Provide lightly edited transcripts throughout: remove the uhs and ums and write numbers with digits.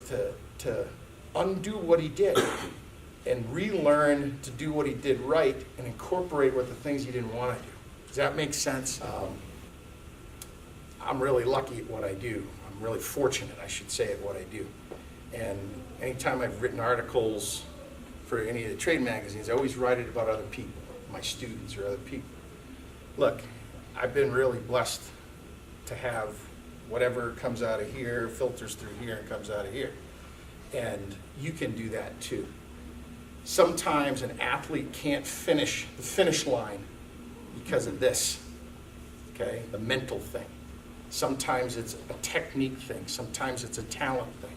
to undo what he did and relearn to do what he did right and incorporate what the things he didn't want to do. Does that make sense? I'm really lucky at what I do. I'm really fortunate, I should say, at what I do. And anytime I've written articles for any of the trade magazines, I always write it about other people, my students or other people. Look, I've been really blessed to have whatever comes out of here, filters through here and comes out of here. And you can do that too. Sometimes an athlete can't finish the finish line because of this, okay, the mental thing. Sometimes it's a technique thing. Sometimes it's a talent thing.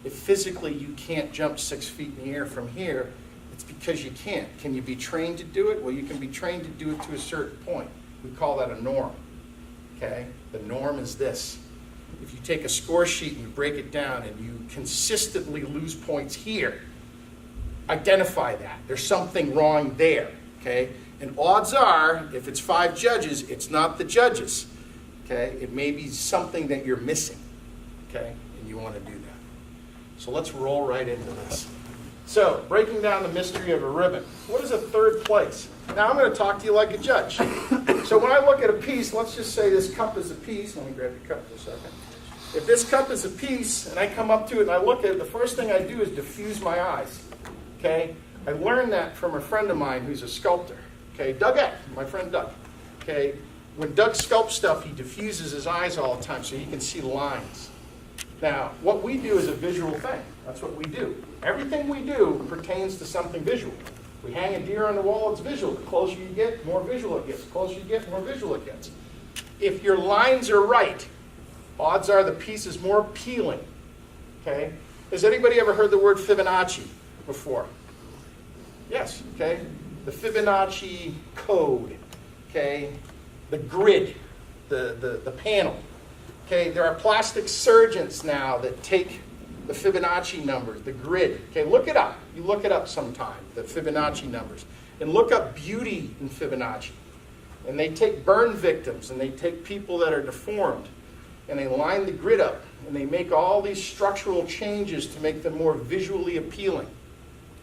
If physically you can't jump 6 feet in the air from here, it's because you can't. Can you be trained to do it? Well, you can be trained to do it to a certain point. We call that a norm, okay? The norm is this. If you take a score sheet and you break it down and you consistently lose points here, identify that. There's something wrong there, okay? And odds are, if it's 5 judges, it's not the judges, okay? It may be something that you're missing, okay? And you want to do that. So let's roll right into this. So, breaking down the mystery of a ribbon. What is a third place? Now I'm going to talk to you like a judge. So when I look at a piece, let's just say this cup is a piece. Let me grab your cup for a second. If this cup is a piece and I come up to it and I look at it, the first thing I do is diffuse my eyes. Okay? I learned that from a friend of mine who's a sculptor. Okay? Doug Eck, my friend Doug. Okay? When Doug sculpts stuff, he diffuses his eyes all the time so he can see lines. Now, what we do is a visual thing. That's what we do. Everything we do pertains to something visual. We hang a deer on the wall, it's visual. The closer you get, more visual it gets. The closer you get, more visual it gets. If your lines are right, odds are the piece is more appealing. Okay? Has anybody ever heard the word Fibonacci before? Yes, okay? The Fibonacci code, okay? The grid, the panel. Okay, there are plastic surgeons now that take the Fibonacci numbers, the grid. Okay, look it up. You look it up sometime, the Fibonacci numbers. And look up beauty in Fibonacci. And they take burn victims and they take people that are deformed and they line the grid up and they make all these structural changes to make them more visually appealing.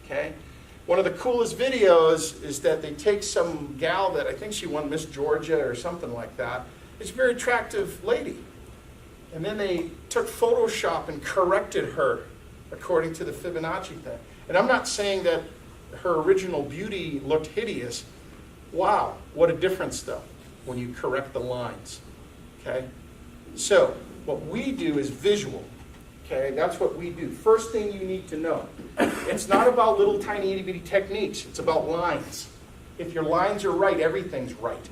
Okay? One of the coolest videos is that they take some gal that I think she won Miss Georgia or something like that. It's a very attractive lady. And then they took Photoshop and corrected her according to the Fibonacci thing. And I'm not saying that her original beauty looked hideous. Wow, what a difference though when you correct the lines. Okay? So, what we do is visual. Okay, that's what we do. First thing you need to know. It's not about little tiny itty bitty techniques. It's about lines. If your lines are right, everything's right.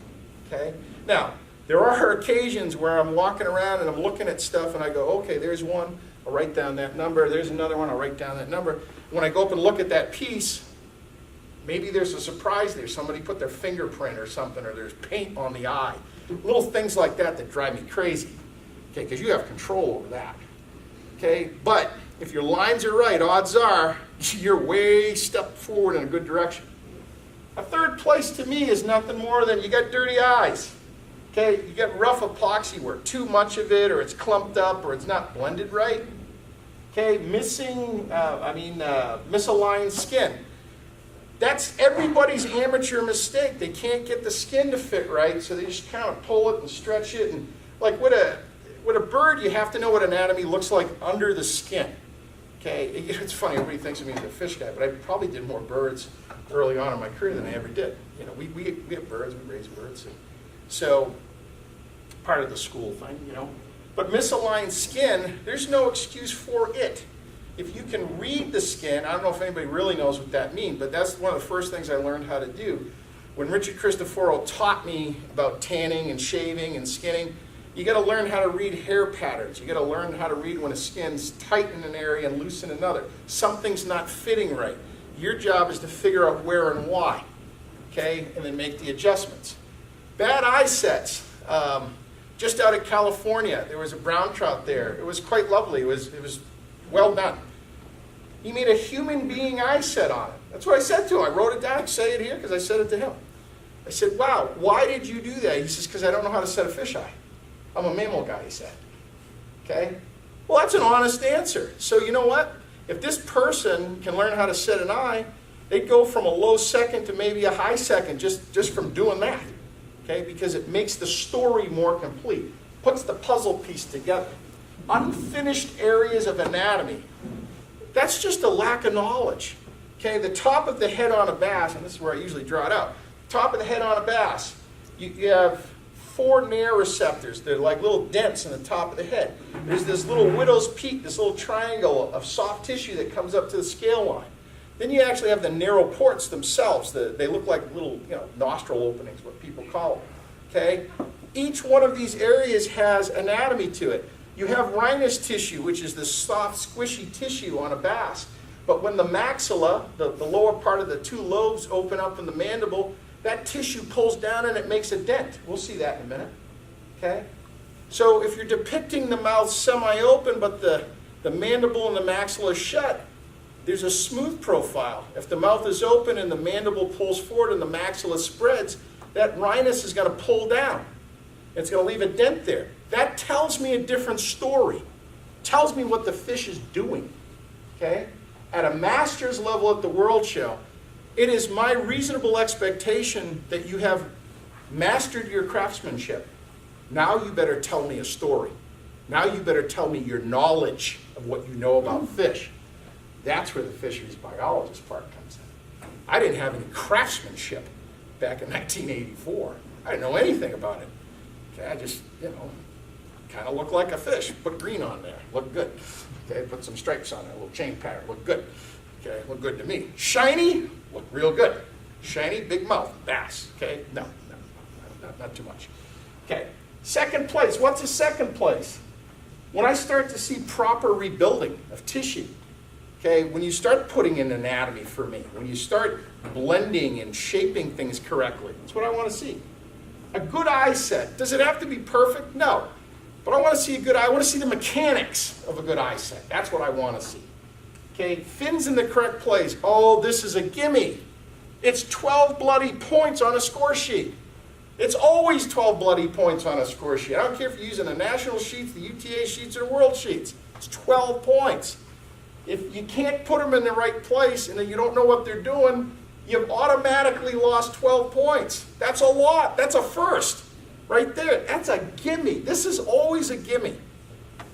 Okay? Now, there are occasions where I'm walking around and I'm looking at stuff and I go, okay, there's one, I'll write down that number. There's another one, I'll write down that number. When I go up and look at that piece, maybe there's a surprise there. Somebody put their fingerprint or something, or there's paint on the eye. Little things like that that drive me crazy. Okay, because you have control over that. Okay, but if your lines are right, odds are you're way stepped forward in a good direction. A third place to me is nothing more than you got dirty eyes. Okay, you get rough epoxy work, too much of it, or it's clumped up, or it's not blended right. Okay, misaligned skin. That's everybody's amateur mistake. They can't get the skin to fit right, so they just kind of pull it and stretch it. And like with a bird, you have to know what anatomy looks like under the skin. Okay, it's funny, everybody thinks of me as a fish guy, but I probably did more birds early on in my career than I ever did. You know, we have birds, we raise birds. So, part of the school thing, you know. But misaligned skin, there's no excuse for it. If you can read the skin, I don't know if anybody really knows what that means, but that's one of the first things I learned how to do. When Richard Cristoforo taught me about tanning and shaving and skinning, you got to learn how to read hair patterns. You got to learn how to read when a skin's tight in an area and loose in another. Something's not fitting right. Your job is to figure out where and why, okay, and then make the adjustments. Bad eye sets. Just out of California, there was a brown trout there. It was quite lovely. It was well done. He made a human being eye set on it. That's what I said to him. I wrote it down. I say it here because I said it to him. I said, wow, why did you do that? He says, because I don't know how to set a fisheye. I'm a mammal guy, he said. Okay? Well, that's an honest answer. So you know what? If this person can learn how to set an eye, they'd go from a low second to maybe a high second just from doing that. Okay? Because it makes the story more complete. Puts the puzzle piece together. Unfinished areas of anatomy. That's just a lack of knowledge. Okay? The top of the head on a bass, and this is where I usually draw it out. Top of the head on a bass, you have 4 nair receptors. They're like little dents in the top of the head. There's this little widow's peak, this little triangle of soft tissue that comes up to the scale line. Then you actually have the narrow ports themselves. They look like little, nostril openings, what people call them. Okay? Each one of these areas has anatomy to it. You have rhinous tissue, which is this soft, squishy tissue on a bass. But when the maxilla, the lower part of the 2 lobes open up in the mandible, that tissue pulls down and it makes a dent. We'll see that in a minute. Okay? So if you're depicting the mouth semi-open, but the mandible and the maxilla is shut, there's a smooth profile. If the mouth is open and the mandible pulls forward and the maxilla spreads, that rhinus is going to pull down. It's going to leave a dent there. That tells me a different story. Tells me what the fish is doing. Okay? At a master's level at the World Show, it is my reasonable expectation that you have mastered your craftsmanship. Now you better tell me a story. Now you better tell me your knowledge of what you know about fish. That's where the fisheries biologist part comes in. I didn't have any craftsmanship back in 1984. I didn't know anything about it. Okay, I just, kind of looked like a fish. Put green on there, looked good. Okay, put some stripes on it, a little chain pattern, looked good. Okay, looked good to me. Shiny, looked real good. Shiny, big mouth, bass. Okay, no, not too much. Okay, second place. What's a second place? When I start to see proper rebuilding of tissue. Okay, when you start putting in anatomy for me, when you start blending and shaping things correctly, that's what I want to see. A good eye set. Does it have to be perfect? No. But I want to see a good eye. I want to see the mechanics of a good eye set. That's what I want to see. Okay, fins in the correct place. Oh, this is a gimme. It's 12 bloody points on a score sheet. It's always 12 bloody points on a score sheet. I don't care if you're using the national sheets, the UTA sheets, or world sheets. It's 12 points. If you can't put them in the right place and then you don't know what they're doing, you've automatically lost 12 points. That's a lot. That's a first. Right there. That's a gimme. This is always a gimme.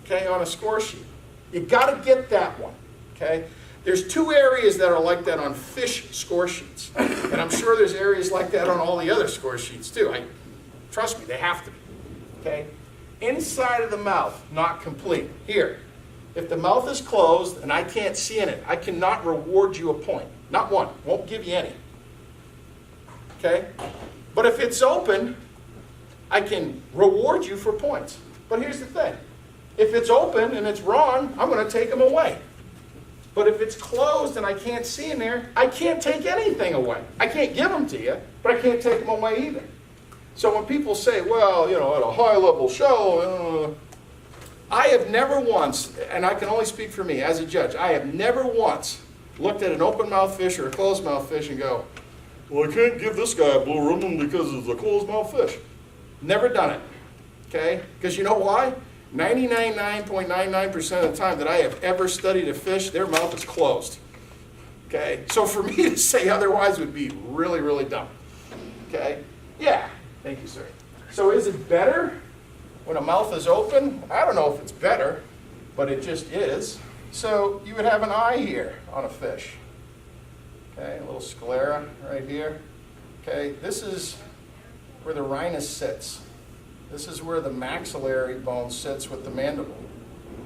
Okay, on a score sheet. You got to get that one. Okay? There's 2 areas that are like that on fish score sheets. And I'm sure there's areas like that on all the other score sheets too. Trust me, they have to be. Okay? Inside of the mouth, not complete. Here. If the mouth is closed and I can't see in it, I cannot reward you a point. Not one. Won't give you any. Okay? But if it's open, I can reward you for points. But here's the thing. If it's open and it's wrong, I'm going to take them away. But if it's closed and I can't see in there, I can't take anything away. I can't give them to you, but I can't take them away either. So when people say, well, at a high level show, I have never once, and I can only speak for me as a judge, I have never once looked at an open mouth fish or a closed mouth fish and go, well, I can't give this guy a blue ribbon because it's a closed mouth fish. Never done it. Okay? Because you know why? 99.99% of the time that I have ever studied a fish, their mouth is closed. Okay? So for me to say otherwise would be really, really dumb. Okay? Yeah. Thank you, sir. So is it better when a mouth is open? I don't know if it's better, but it just is. So you would have an eye here on a fish. Okay? A little sclera right here. Okay? This is where the rhinus sits. This is where the maxillary bone sits with the mandible.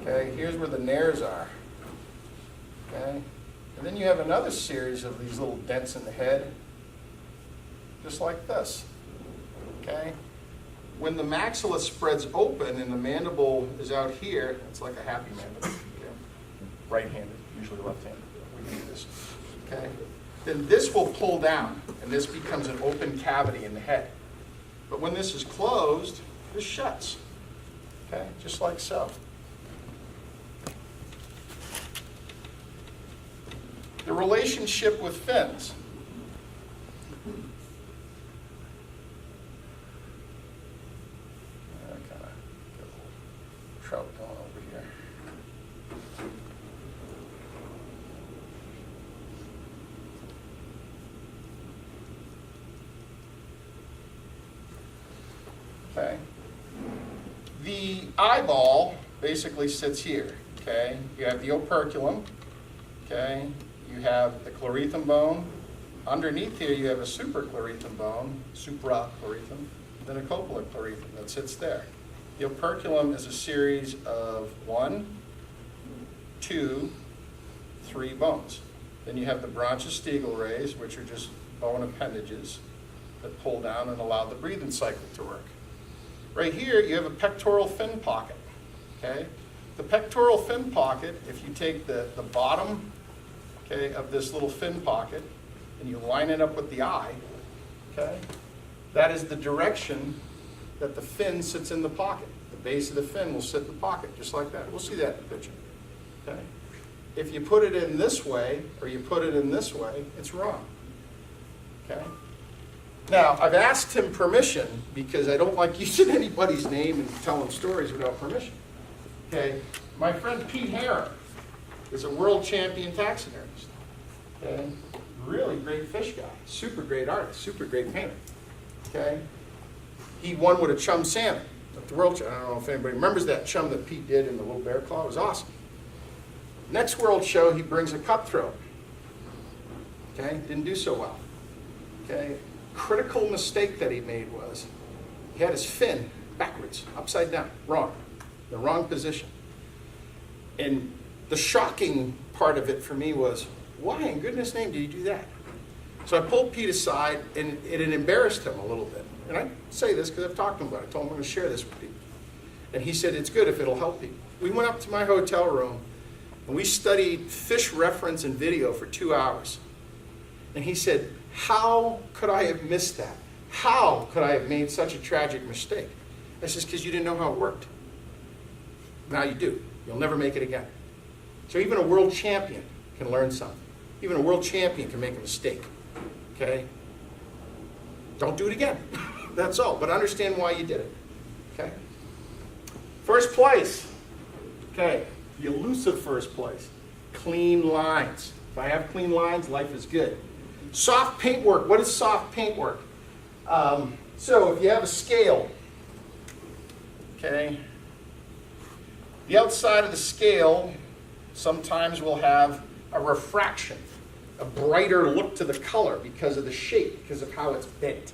Okay, here's where the nares are. Okay, and then you have another series of these little dents in the head, just like this. Okay, when the maxilla spreads open and the mandible is out here, it's like a happy mandible. Okay? Right-handed, usually left-handed. We do this. Okay, then this will pull down, and this becomes an open cavity in the head. But when this is closed, this shuts, okay, just like so. The relationship with fins. Kind of get a little trout going over here. The eyeball basically sits here, okay? You have the operculum, okay? You have the chlorethum bone. Underneath here, you have a suprachlorethum bone, suprachlorethum, then a copulochlorethum that sits there. The operculum is a series of 1, 2, 3 bones. Then you have the bronchostegal rays, which are just bone appendages that pull down and allow the breathing cycle to work. Right here, you have a pectoral fin pocket, okay? The pectoral fin pocket, if you take the bottom, okay, of this little fin pocket and you line it up with the eye, okay, that is the direction that the fin sits in the pocket. The base of the fin will sit in the pocket, just like that. We'll see that in the picture, okay? If you put it in this way or you put it in this way, it's wrong, okay? Now, I've asked him permission because I don't like using anybody's name and telling stories without permission. Okay, my friend Pete Harron is a world champion taxidermist. Okay, really great fish guy, super great artist, super great painter. Okay, he won with a chum salmon at the world. I don't know if anybody remembers that chum that Pete did in the little bear claw. It was awesome. Next world show, he brings a cutthroat. Okay, didn't do so well. Okay. Critical mistake that he made was he had his fin backwards, upside down, wrong, the wrong position. And the shocking part of it for me was, why in goodness name did you do that? So I pulled Pete aside, and it had embarrassed him a little bit. And I say this because I've talked to him about it. I told him I'm going to share this with people. And he said, it's good if it'll help people. We went up to my hotel room, and we studied fish reference and video for 2 hours. And he said, how could I have missed that? How could I have made such a tragic mistake? I says, because you didn't know how it worked. Now you do. You'll never make it again. So even a world champion can learn something. Even a world champion can make a mistake. Okay? Don't do it again. That's all. But understand why you did it. Okay? First place. Okay. The elusive first place. Clean lines. If I have clean lines, life is good. Soft paintwork. What is soft paintwork? So if you have a scale, okay, the outside of the scale sometimes will have a refraction, a brighter look to the color because of the shape, because of how it's bent.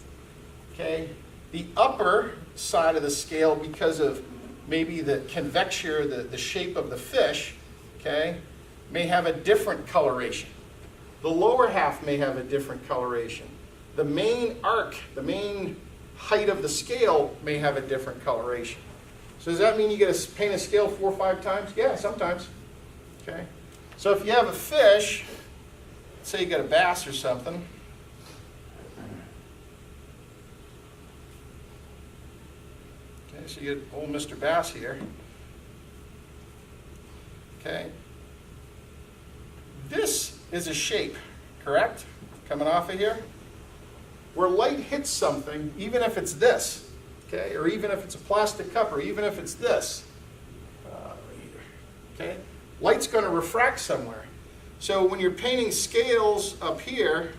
Okay, the upper side of the scale, because of maybe the convexure, the shape of the fish, okay, may have a different coloration. The lower half may have a different coloration. The main arc, the main height of the scale may have a different coloration. So does that mean you get to paint a scale 4 or 5 times? Yeah, sometimes. Okay. So if you have a fish, say you got a bass or something, okay, so you get old Mr. Bass here. Okay. This is a shape, correct? Coming off of here. Where light hits something, even if it's this, okay, or even if it's a plastic cup, or even if it's this, okay, light's going to refract somewhere. So when you're painting scales up here,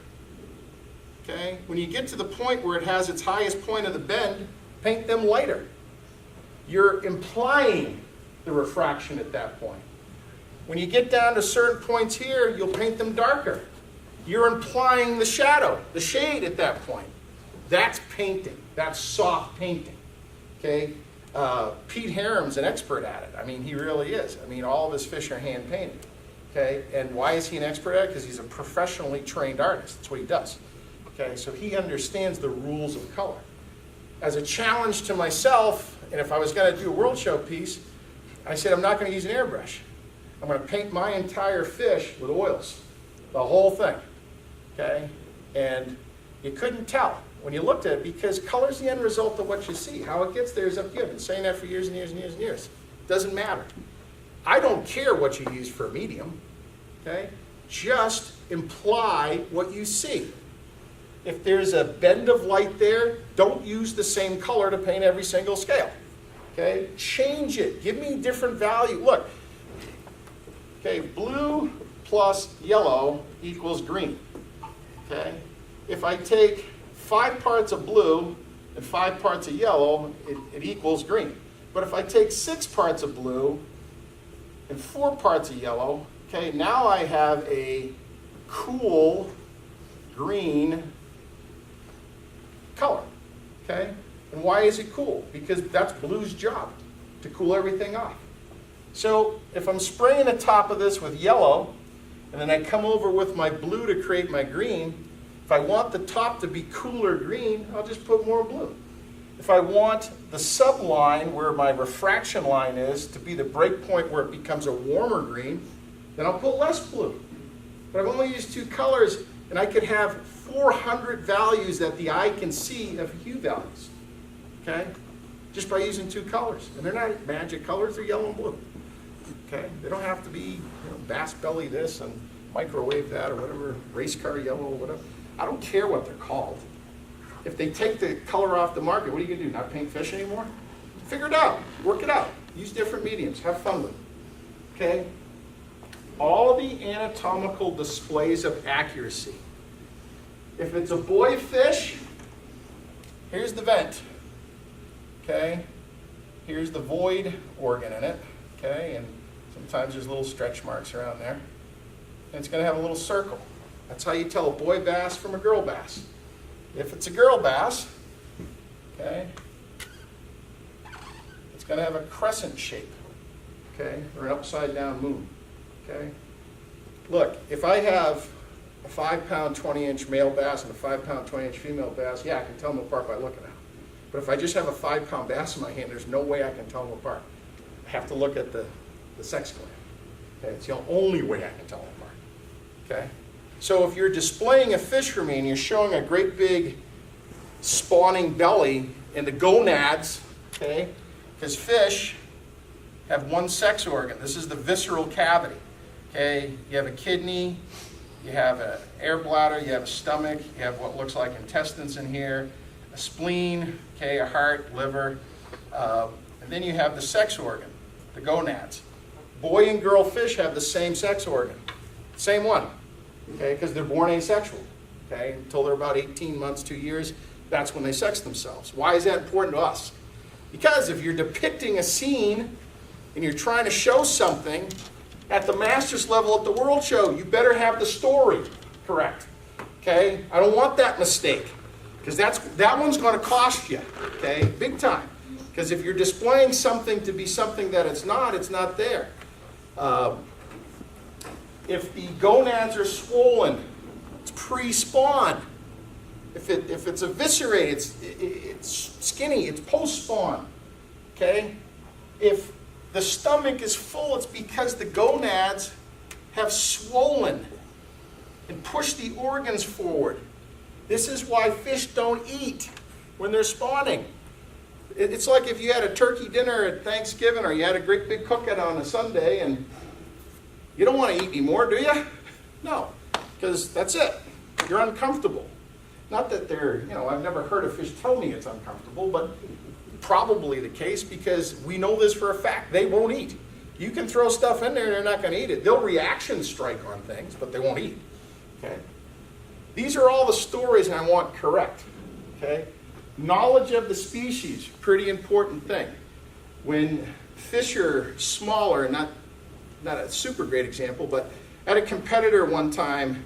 okay, when you get to the point where it has its highest point of the bend, paint them lighter. You're implying the refraction at that point. When you get down to certain points here, you'll paint them darker. You're implying the shadow, the shade at that point. That's painting. That's soft painting. Okay? Pete Harron's an expert at it. I mean, he really is. I mean, all of his fish are hand painted. Okay? And why is he an expert at it? Because he's a professionally trained artist. That's what he does. Okay? So he understands the rules of color. As a challenge to myself, and if I was going to do a world show piece, I said I'm not going to use an airbrush. I'm going to paint my entire fish with oils, the whole thing, okay? And you couldn't tell when you looked at it because color's the end result of what you see. How it gets there is up to you. I've been saying that for years and years and years and years. Doesn't matter. I don't care what you use for a medium, okay? Just imply what you see. If there's a bend of light there, don't use the same color to paint every single scale, okay? Change it. Give me different value. Look. Okay, blue plus yellow equals green. Okay, if I take 5 parts of blue and 5 parts of yellow, it equals green. But if I take 6 parts of blue and 4 parts of yellow, okay, now I have a cool green color, okay? And why is it cool? Because that's blue's job, to cool everything off. So if I'm spraying the top of this with yellow, and then I come over with my blue to create my green, if I want the top to be cooler green, I'll just put more blue. If I want the subline, where my refraction line is, to be the break point where it becomes a warmer green, then I'll put less blue. But I've only used 2 colors, and I could have 400 values that the eye can see of hue values, okay? Just by using 2 colors. And they're not magic colors, they're yellow and blue, okay? They don't have to be, bass belly this and microwave that or whatever, race car yellow or whatever. I don't care what they're called. If they take the color off the market, what are you going to do? Not paint fish anymore? Figure it out. Work it out. Use different mediums. Have fun with it. Okay? All the anatomical displays of accuracy. If it's a boy fish, here's the vent. Okay? Here's the void organ in it. Okay? And sometimes there's little stretch marks around there. And it's going to have a little circle. That's how you tell a boy bass from a girl bass. If it's a girl bass, okay, it's going to have a crescent shape, okay, or an upside down moon, okay. Look, if I have a 5-pound 20-inch male bass and a 5-pound 20-inch female bass, yeah, I can tell them apart by looking at them. But if I just have a 5-pound bass in my hand, there's no way I can tell them apart. I have to look at the sex gland. Okay, it's the only way I can tell them apart. Okay. So if you're displaying a fish for me and you're showing a great big spawning belly and the gonads, okay, because fish have 1 sex organ. This is the visceral cavity, okay? You have a kidney, you have an air bladder, you have a stomach, you have what looks like intestines in here, a spleen, okay, a heart, liver, and then you have the sex organ, the gonads. Boy and girl fish have the same sex organ, same one. Okay, because they're born asexual, okay, until they're about 18 months, 2 years, that's when they sex themselves. Why is that important to us? Because if you're depicting a scene and you're trying to show something at the master's level at the World Show, you better have the story correct, okay? I don't want that mistake, because that one's going to cost you, okay, big time. Because if you're displaying something to be something that it's not there. If the gonads are swollen, it's pre-spawn. If it's eviscerated, it's skinny, it's post-spawn. Okay? If the stomach is full, it's because the gonads have swollen and pushed the organs forward. This is why fish don't eat when they're spawning. It's like if you had a turkey dinner at Thanksgiving or you had a great big cookout on a Sunday and you don't want to eat anymore, do you? No, because that's it. You're uncomfortable. Not that I've never heard a fish tell me it's uncomfortable, but probably the case because we know this for a fact. They won't eat. You can throw stuff in there and they're not going to eat it. They'll reaction strike on things, but they won't eat. Okay? These are all the stories I want correct. Okay? Knowledge of the species, pretty important thing. When fish are smaller, not a super great example, but I had a competitor one time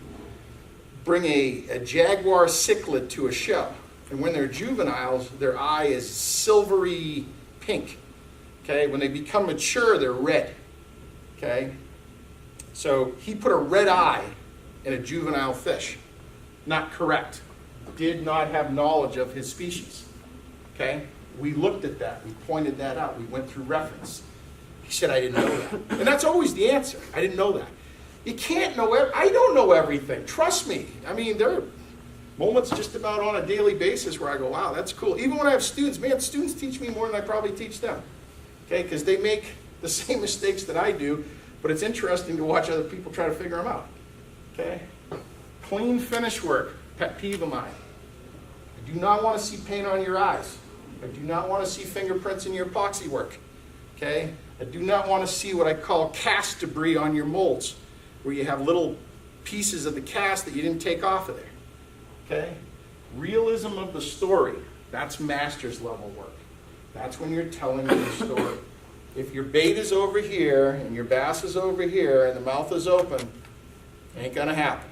bring a jaguar cichlid to a show. And when they're juveniles, their eye is silvery pink. Okay, when they become mature, they're red. Okay, so he put a red eye in a juvenile fish. Not correct. Did not have knowledge of his species. Okay, we looked at that. We pointed that out. We went through reference. He said, I didn't know that. And that's always the answer. I didn't know that. You can't know I don't know everything. Trust me. I mean, there are moments just about on a daily basis where I go, wow, that's cool. Even when I have students, man, students teach me more than I probably teach them. Okay, because they make the same mistakes that I do, but it's interesting to watch other people try to figure them out. Okay? Clean finish work, pet peeve of mine. I do not want to see paint on your eyes. I do not want to see fingerprints in your epoxy work. Okay? I do not want to see what I call cast debris on your molds, where you have little pieces of the cast that you didn't take off of there. Okay? Realism of the story, that's master's level work. That's when you're telling your story. If your bait is over here and your bass is over here and the mouth is open, ain't gonna happen.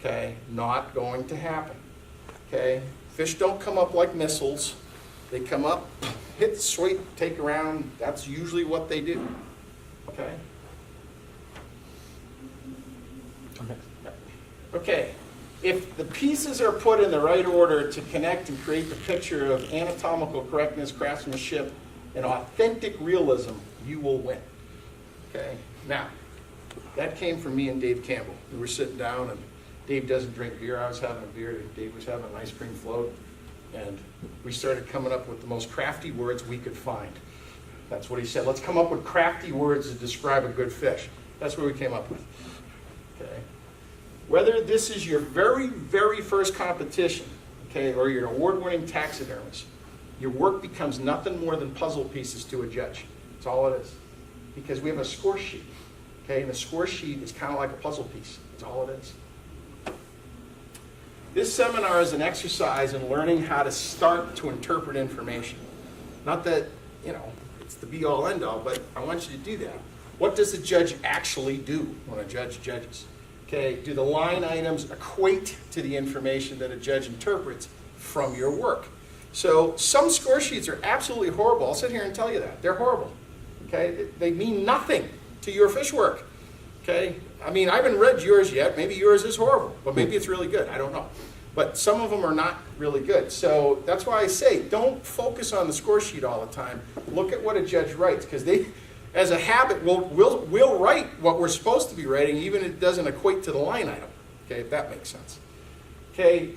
Okay, not going to happen. Okay, fish don't come up like missiles. They come up, hit, sweep, take around. That's usually what they do. Okay. Okay. If the pieces are put in the right order to connect and create the picture of anatomical correctness, craftsmanship, and authentic realism, you will win. Okay. Now, that came from me and Dave Campbell. We were sitting down, and Dave doesn't drink beer. I was having a beer. Dave was having an ice cream float. And we started coming up with the most crafty words we could find. That's what he said. Let's come up with crafty words to describe a good fish. That's what we came up with. Okay. Whether this is your very, very first competition, okay, or you're an award-winning taxidermist, your work becomes nothing more than puzzle pieces to a judge. That's all it is. Because we have a score sheet, okay, and the score sheet is kind of like a puzzle piece. That's all it is. This seminar is an exercise in learning how to start to interpret information. Not that, it's the be-all, end-all, but I want you to do that. What does a judge actually do when a judge judges? Okay, do the line items equate to the information that a judge interprets from your work? So some score sheets are absolutely horrible. I'll sit here and tell you that. They're horrible. Okay, they mean nothing to your fish work. Okay, I mean, I haven't read yours yet. Maybe yours is horrible, but maybe it's really good. I don't know. But some of them are not really good. So that's why I say don't focus on the score sheet all the time. Look at what a judge writes, because they, as a habit, we'll write what we're supposed to be writing, even if it doesn't equate to the line item. Okay, if that makes sense. Okay,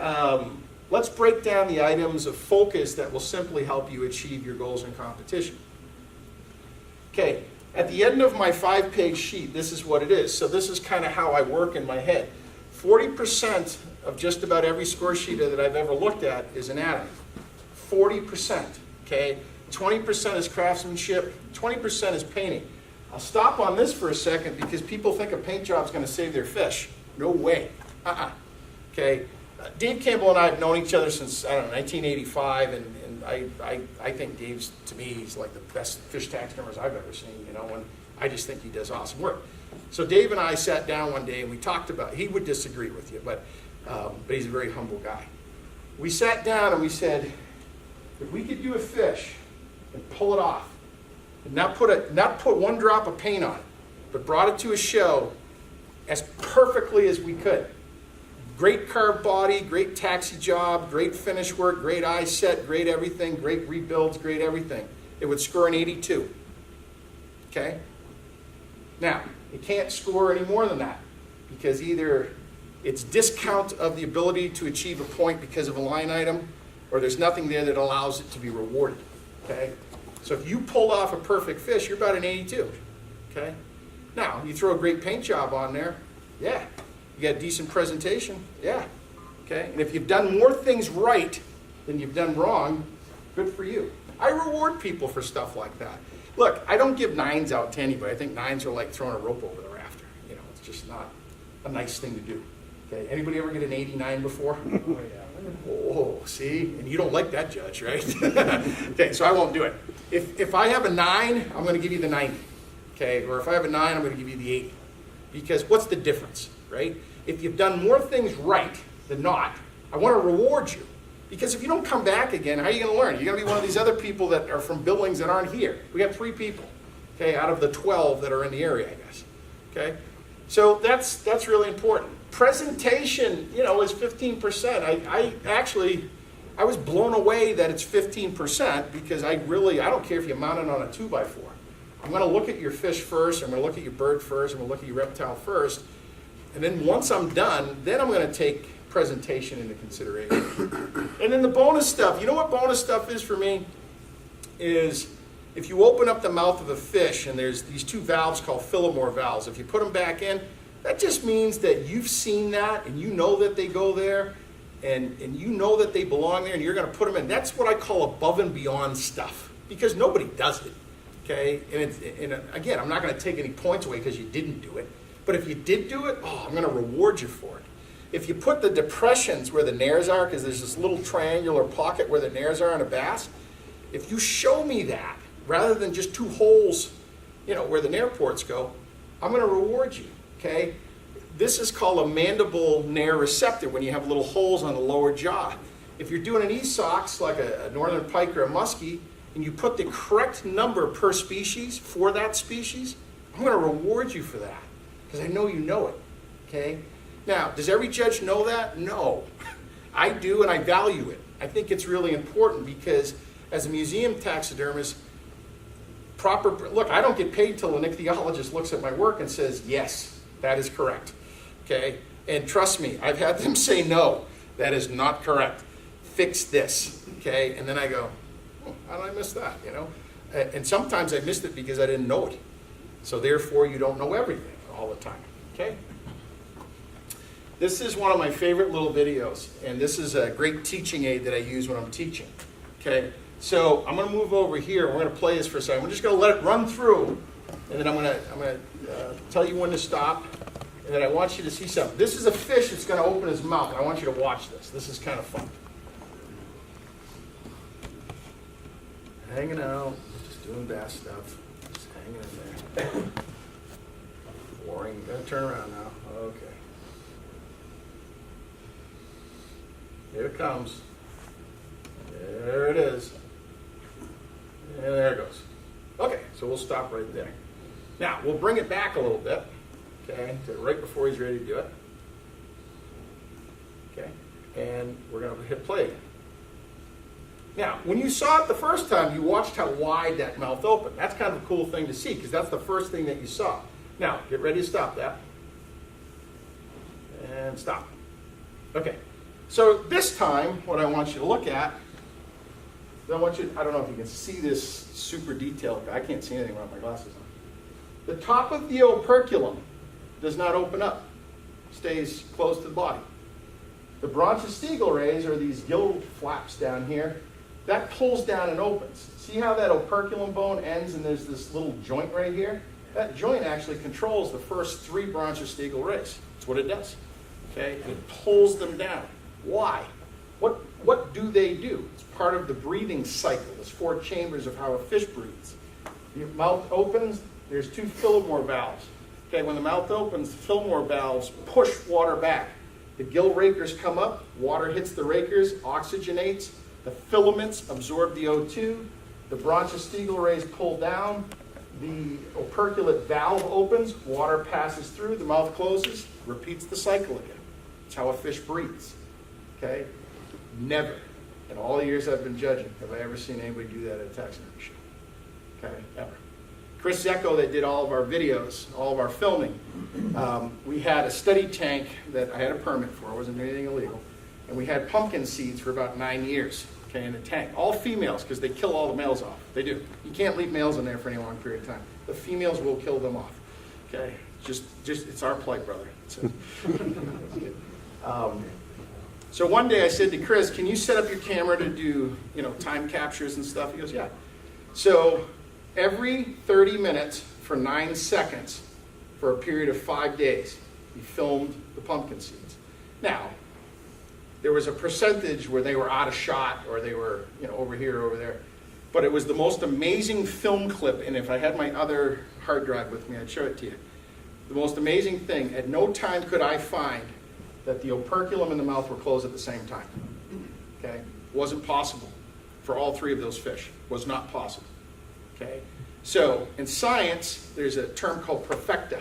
let's break down the items of focus that will simply help you achieve your goals in competition. Okay, at the end of my 5-page sheet, this is what it is. So this is kind of how I work in my head. 40% of just about every score sheet that I've ever looked at is anatomy. 40%, okay? 20% is craftsmanship, 20% is painting. I'll stop on this for a second because people think a paint job is going to save their fish. No way. Okay? Dave Campbell and I have known each other since, 1985, and I think Dave's, to me, he's like the best fish taxidermist I've ever seen, and I just think he does awesome work. So Dave and I sat down one day and we talked about, he would disagree with you, but he's a very humble guy. We sat down and we said, if we could do a fish and pull it off, and not put one drop of paint on it, but brought it to a show as perfectly as we could. Great carved body, great taxi job, great finish work, great eye set, great everything, great rebuilds, great everything. It would score an 82. Okay? Now, it can't score any more than that because either it's discount of the ability to achieve a point because of a line item, or there's nothing there that allows it to be rewarded. Okay? So if you pull off a perfect fish, you're about an 82. Okay? Now, you throw a great paint job on there, yeah. You got a decent presentation, yeah. Okay? And if you've done more things right than you've done wrong, good for you. I reward people for stuff like that. Look, I don't give 9s out to anybody. I think 9s are like throwing a rope over the rafter. It's just not a nice thing to do. Okay? Anybody ever get an 89 before? Oh, yeah. Oh, see? And you don't like that judge, right? Okay, so I won't do it. If I have a 9, I'm going to give you the 90. Okay? Or if I have a 9, I'm going to give you the 80. Because what's the difference, right? If you've done more things right than not, I want to reward you. Because if you don't come back again, how are you going to learn? You're going to be one of these other people that are from buildings that aren't here. We have 3 people, okay, out of the 12 that are in the area, I guess. Okay? So that's really important. Presentation, is 15%. I was blown away that it's 15% because I don't care if you mount it on a 2x4. I'm going to look at your fish first, I'm going to look at your bird first, I'm going to look at your reptile first, and then once I'm done, then I'm going to take presentation into consideration. And then the bonus stuff, you know what bonus stuff is for me? Is if you open up the mouth of a fish and there's these 2 valves called Phillimore valves, if you put them back in, that just means that you've seen that and you know that they go there and you know that they belong there and you're going to put them in. That's what I call above and beyond stuff because nobody does it. Okay, and again, I'm not going to take any points away because you didn't do it. But if you did do it, I'm going to reward you for it. If you put the depressions where the nares are, because there's this little triangular pocket where the nares are on a bass, If you show me that, rather than just 2 holes, you know, where the nair ports go, I'm going to reward you, okay? This is called a mandible nair receptor when you have little holes on the lower jaw. If you're doing an esox, like a northern pike or a muskie, and you put the correct number per species for that species, I'm going to reward you for that, because I know you know it, okay? Now, does every judge know that? No. I do, and I value it. I think it's really important because as a museum taxidermist, look, I don't get paid till an ichthyologist looks at my work and says, yes, that is correct, okay? And trust me, I've had them say, no, that is not correct. Fix this, okay? And then I go, oh, how did I miss that, you know? And sometimes I missed it because I didn't know it. So therefore, you don't know everything all the time, okay? This is one of my favorite little videos, and this is a great teaching aid that I use when I'm teaching, okay? So I'm going to move over here. We're going to play this for a second. We're just going to let it run through, and then I'm going to tell you when to stop, and then I want you to see something. This is a fish that's going to open his mouth, and I want you to watch this. This is kind of fun. Hanging out, just doing bass stuff, just hanging in there. Boring. Going to turn around now. Okay. Here it comes. There it is. And there it goes. Okay, so we'll stop right there. Now, we'll bring it back a little bit, okay, to right before he's ready to do it. Okay, and we're going to hit play again. Now, when you saw it the first time, you watched how wide that mouth opened. That's kind of a cool thing to see because that's the first thing that you saw. Now, get ready to stop that. And stop. Okay. So this time, what I want you to look at, I don't know if you can see this super detailed. I can't see anything without my glasses on. The top of the operculum does not open up. Stays closed to the body. The bronchostegal rays, or these gill flaps down here, that pulls down and opens. See how that operculum bone ends and there's this little joint right here? That joint actually controls the first 3 bronchostegal rays. That's what it does. Okay? And it pulls them down. Why? What do they do? It's part of the breathing cycle. There's 4 chambers of how a fish breathes. The mouth opens, there's 2 Fillmore valves. Okay, when the mouth opens, the Fillmore valves push water back. The gill rakers come up, water hits the rakers, oxygenates, the filaments absorb the O2, the bronchostegal rays pull down, the operculate valve opens, water passes through, the mouth closes, repeats the cycle again. It's how a fish breathes. Okay? Never, in all the years I've been judging, have I ever seen anybody do that at a taxidermy show. Okay? Ever. Chris Zecco, that did all of our videos, all of our filming, we had a study tank that I had a permit for. I wasn't doing anything illegal. And we had pumpkin seeds for about 9 years, okay, in the tank. All females, because they kill all the males off. They do. You can't leave males in there for any long period of time. The females will kill them off. Okay? Just it's our plight, brother. So one day I said to Chris, can you set up your camera to do, time captures and stuff? He goes, yeah. So every 30 minutes for 9 seconds for a period of 5 days, he filmed the pumpkin seeds. Now, there was a percentage where they were out of shot or they were, over here or over there. But it was the most amazing film clip, and if I had my other hard drive with me, I'd show it to you. The most amazing thing, at no time could I find that the operculum and the mouth were closed at the same time. Okay? Wasn't possible for all 3 of those fish. Was not possible. Okay? So, in science, there's a term called perfecta.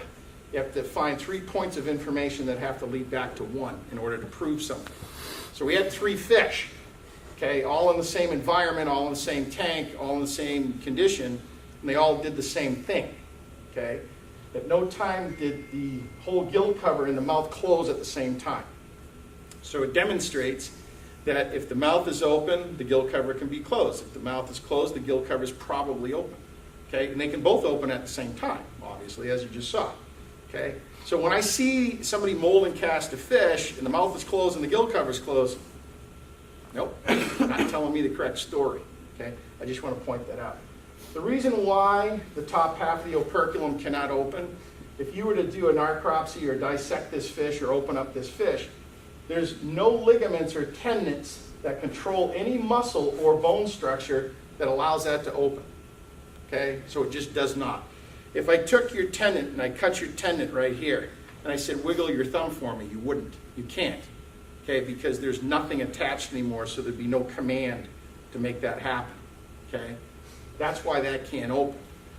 You have to find 3 points of information that have to lead back to 1 in order to prove something. So we had 3 fish, okay, all in the same environment, all in the same tank, all in the same condition, and they all did the same thing, okay? At no time did the whole gill cover in the mouth close at the same time. So it demonstrates that if the mouth is open, the gill cover can be closed. If the mouth is closed, the gill cover is probably open, okay? And they can both open at the same time, obviously, as you just saw, okay? So when I see somebody mold and cast a fish and the mouth is closed and the gill cover is closed, nope, not telling me the correct story. Okay, I just want to point that out. The reason why the top half of the operculum cannot open, if you were to do a necropsy or dissect this fish or open up this fish, there's no ligaments or tendons that control any muscle or bone structure that allows that to open. Okay, so it just does not. If I took your tendon and I cut your tendon right here, and I said, wiggle your thumb for me, you wouldn't. You can't. Okay, because there's nothing attached anymore, so there'd be no command to make that happen. Okay, that's why that can't open.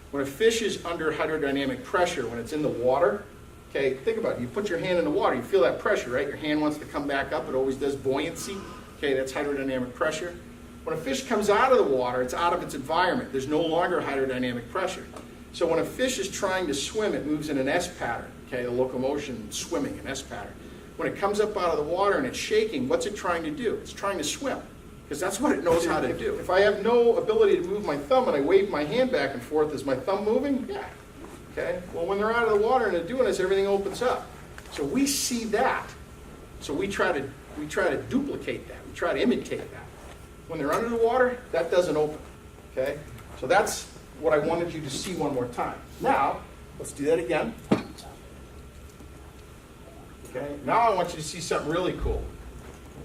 When a fish is under hydrodynamic pressure, when it's in the water, okay, think about it. You put your hand in the water, you feel that pressure, right? Your hand wants to come back up. It always does buoyancy. Okay, that's hydrodynamic pressure. When a fish comes out of the water, it's out of its environment. There's no longer hydrodynamic pressure. So when a fish is trying to swim, it moves in an S pattern. Okay, the locomotion, swimming, an S pattern. When it comes up out of the water and it's shaking, what's it trying to do? It's trying to swim, because that's what it knows how to do. If I have no ability to move my thumb and I wave my hand back and forth, is my thumb moving? Yeah. Okay, well, when they're out of the water and they're doing this, everything opens up. So we see that. So we try to duplicate that. We try to imitate that. When they're under the water, that doesn't open. Okay, so that's what I wanted you to see one more time. Now, let's do that again. Okay, now I want you to see something really cool.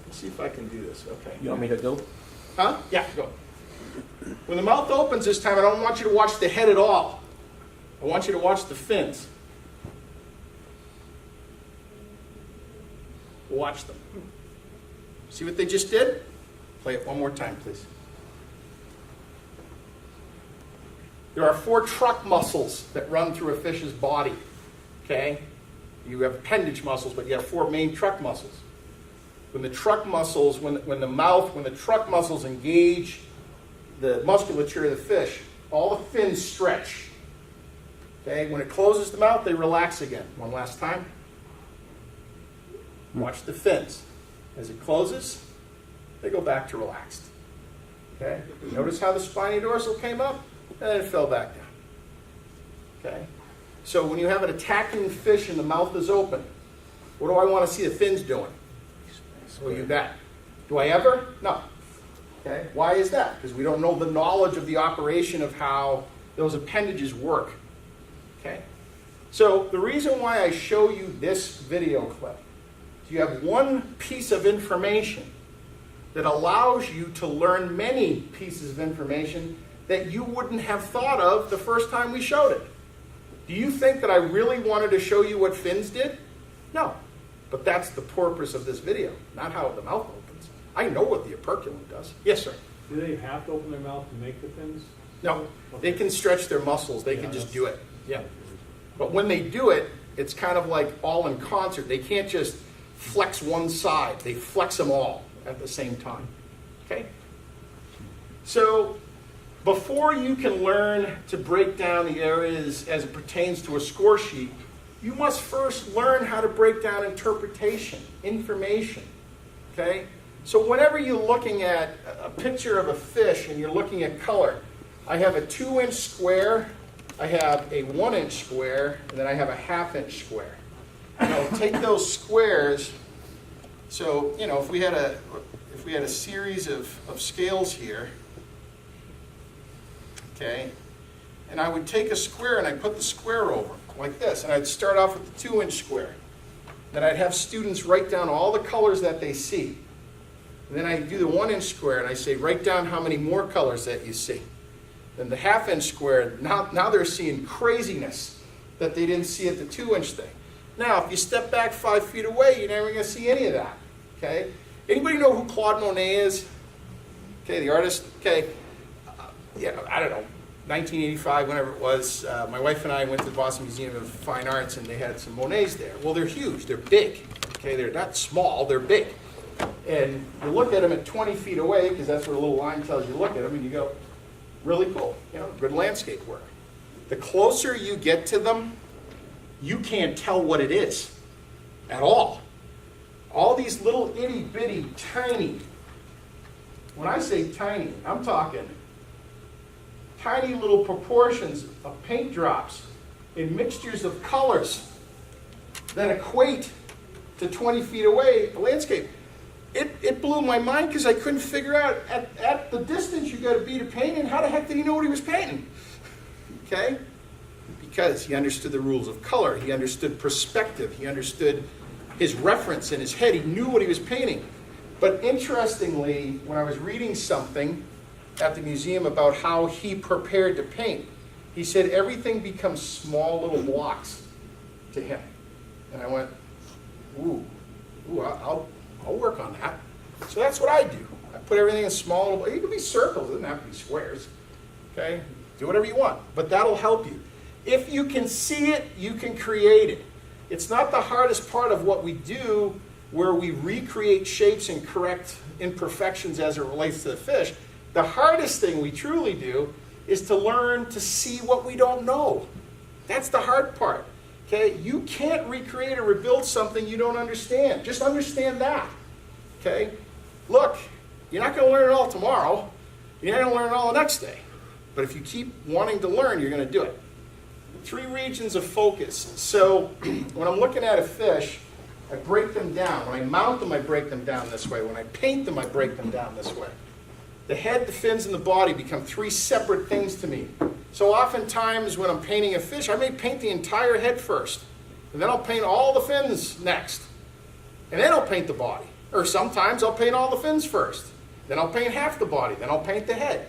Let's see if I can do this. Okay. You want me to go? Huh? Yeah, go. When the mouth opens this time, I don't want you to watch the head at all. I want you to watch the fins. Watch them. See what they just did? Play it one more time, please. There are 4 truck muscles that run through a fish's body. Okay? You have appendage muscles, but you have 4 main truck muscles. When the truck muscles, when the truck muscles engage the musculature of the fish, all the fins stretch. Okay? When it closes the mouth, they relax again. One last time. Watch the fins. As it closes, they go back to relaxed. Okay? Notice how the spiny dorsal came up, and then it fell back down. Okay? So when you have an attacking fish and the mouth is open, what do I want to see the fins doing? Well, you bet. Do I ever? No. Okay? Why is that? Because we don't know the knowledge of the operation of how those appendages work. Okay? So the reason why I show you this video clip, you have one piece of information that allows you to learn many pieces of information that you wouldn't have thought of the first time we showed it. Do you think that I really wanted to show you what fins did? No. But that's the purpose of this video, not how the mouth opens. I know what the operculum does. Yes, sir? Do they have to open their mouth to make the fins? No. They can stretch their muscles. They can just do it. Yeah. But when they do it, it's kind of like all in concert. They can't just flex one side. They flex them all at the same time. Okay? So before you can learn to break down the areas as it pertains to a score sheet, you must first learn how to break down interpretation, information. Okay? So whenever you're looking at a picture of a fish and you're looking at color, I have a 2-inch square, I have a 1-inch square, and then I have a 1/2-inch square. Now take those squares. So, you know, if we had a series of scales here, okay, and I would take a square and I'd put the square over like this, and I'd start off with the 2-inch square. Then I'd have students write down all the colors that they see. And then I do the 1-inch square and I say, write down how many more colors that you see. Then the 1/2-inch square, now they're seeing craziness that they didn't see at the 2-inch thing. Now, if you step back 5 feet away, you're never going to see any of that. Okay? Anybody know who Claude Monet is? Okay, the artist. Okay, yeah, I don't know, 1985, whenever it was. My wife and I went to the Boston Museum of Fine Arts, and they had some Monets there. Well, they're huge. They're big. Okay, they're not small. They're big. And you look at them at 20 feet away, because that's what a little line tells you. Look at them, and you go, really cool. You know, good landscape work. The closer you get to them, you can't tell what it is at all. All these little itty bitty tiny, when I say tiny, I'm talking tiny little proportions of paint drops in mixtures of colors that equate to 20 feet away, the landscape. It blew my mind because I couldn't figure out at the distance you got to be to paint, and how the heck did he know what he was painting? Okay? Because he understood the rules of color, he understood perspective, he understood his reference in his head, he knew what he was painting. But interestingly, when I was reading something, at the museum about how he prepared to paint. He said everything becomes small little blocks to him. And I went, ooh, I'll work on that. So that's what I do. I put everything in small little, it can be circles, it doesn't have to be squares. Okay? Do whatever you want, but that'll help you. If you can see it, you can create it. It's not the hardest part of what we do, where we recreate shapes and correct imperfections as it relates to the fish. The hardest thing we truly do is to learn to see what we don't know. That's the hard part. Okay? You can't recreate or rebuild something you don't understand. Just understand that. Okay? Look, you're not going to learn it all tomorrow. You're not going to learn it all the next day. But if you keep wanting to learn, you're going to do it. 3 regions of focus. So when I'm looking at a fish, I break them down. When I mount them, I break them down this way. When I paint them, I break them down this way. The head, the fins, and the body become 3 separate things to me. So oftentimes when I'm painting a fish, I may paint the entire head first. And then I'll paint all the fins next. And then I'll paint the body. Or sometimes I'll paint all the fins first. Then I'll paint half the body. Then I'll paint the head.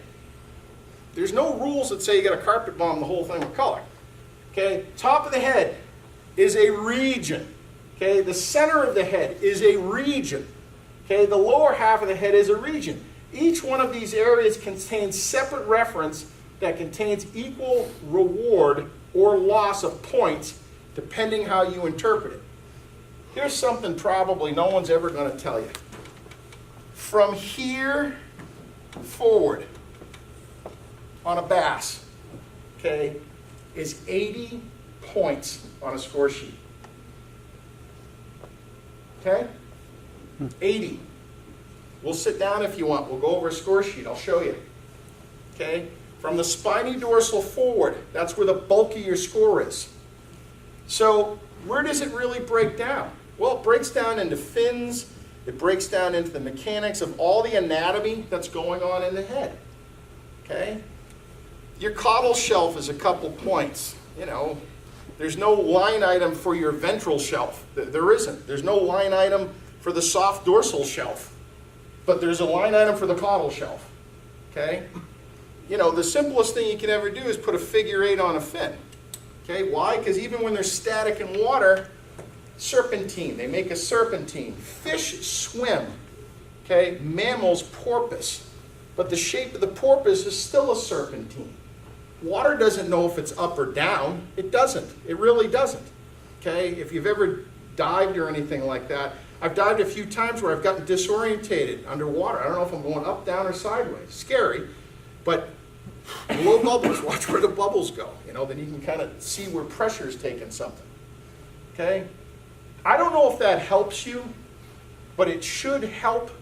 There's no rules that say you got to carpet bomb the whole thing with color. Okay, top of the head is a region. Okay, the center of the head is a region. Okay, the lower half of the head is a region. Each one of these areas contains separate reference that contains equal reward or loss of points depending how you interpret it. Here's something probably no one's ever going to tell you. From here forward on a bass, okay, is 80 points on a score sheet. Okay? 80. We'll sit down if you want. We'll go over a score sheet. I'll show you. Okay? From the spiny dorsal forward, that's where the bulk of your score is. So where does it really break down? Well, it breaks down into fins. It breaks down into the mechanics of all the anatomy that's going on in the head. Okay? Your caudal shelf is a couple points. You know, there's no line item for your ventral shelf. There isn't. There's no line item for the soft dorsal shelf. But there's a line item for the caudal shelf. Okay? You know, the simplest thing you can ever do is put a figure 8 on a fin. Okay? Why? Because even when they're static in water, serpentine, they make a serpentine. Fish swim. Okay? Mammals, porpoise. But the shape of the porpoise is still a serpentine. Water doesn't know if it's up or down. It doesn't. It really doesn't. Okay? If you've ever dived or anything like that, I've dived a few times where I've gotten disorientated underwater. I don't know if I'm going up, down, or sideways. Scary, but low bubbles. Watch where the bubbles go. You know, then you can kind of see where pressure is taking something. Okay? I don't know if that helps you, but it should help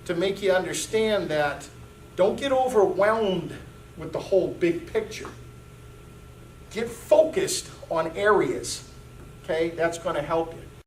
to make you understand that don't get overwhelmed with the whole big picture. Get focused on areas. Okay? That's going to help you.